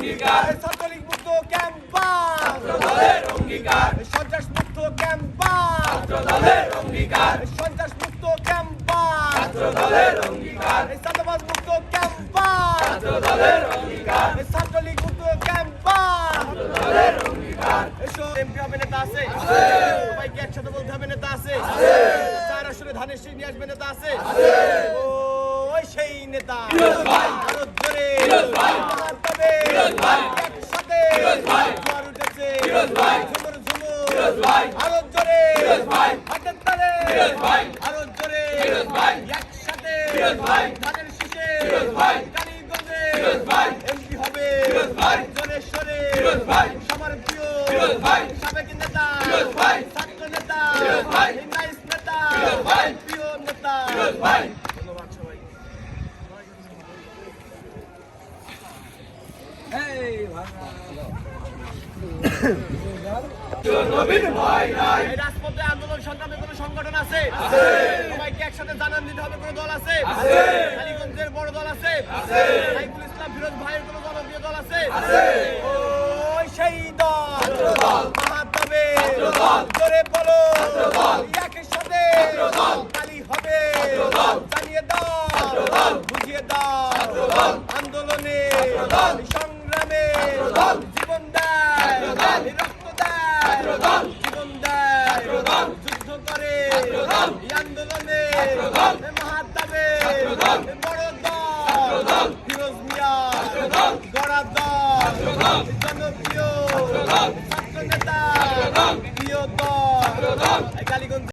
অঙ্গীকার ছাত্রলীগ মুক্ত ক্যাম্পাস ছাত্রদলের অঙ্গীকার সন্ত্রাস মুক্ত ক্যাম্পাস ছাত্রদলের অঙ্গীকার সন্ত্রাস মুক্ত ক্যাম্পাস ছাত্রদলের অঙ্গীকার ছাত্রবাদ মুক্ত ক্যাম্পাস ছাত্রদলের অঙ্গীকার ছাত্রলীগ মুক্ত ক্যাম্পাস ছাত্রদলের অঙ্গীকার এসো এমপি হবে নেতা আছে সবাইকে একসাথে বলতে হবে নেতা আছে চার আসলে ধানের শীষ নিয়ে আসবে নেতা আছে ওই সেই নেতা আরো জোরে তবে একসাথে জোয়ার উঠেছে ঝুমুর ঝুমুর আরো জোরে হাতের তালে আরো জোরে একসাথে ধানের শীষে কালীগঞ্জে এমপি হবে জোরেশ্বরে সবার প্রিয় সাবেক নেতা ছাত্র নেতা নাইস নেতা প্রিয় নেতা ধন্যবাদ সবাই নবীন ভয় নাই এই রাজপথে আন্দোলন সংগ্রামে কোনো সংগঠন আছে সবাইকে একসাথে জানান দিতে হবে কোনো দল আছে কালীগঞ্জের বড় দল আছে সাইফুল ইসলাম ফিরোজ ভাইয়ের কোনো জনপ্রিয় দল আছে ওই সেই দল মাহাতবে জোরে বলো একসাথে কালী হবে জানিয়ে দাও বুঝিয়ে দাও আন্দোলনে সংগ্রামে জীবন দেয় রক্ত দেয় জীবন দেয় যুদ্ধ করে এই আন্দোলনে মাহাতাবে বড় দল ফিরোজ মিয়া গড়া দল জনপ্রিয় ছাত্র নেতা প্রিয় দল কালীগঞ্জ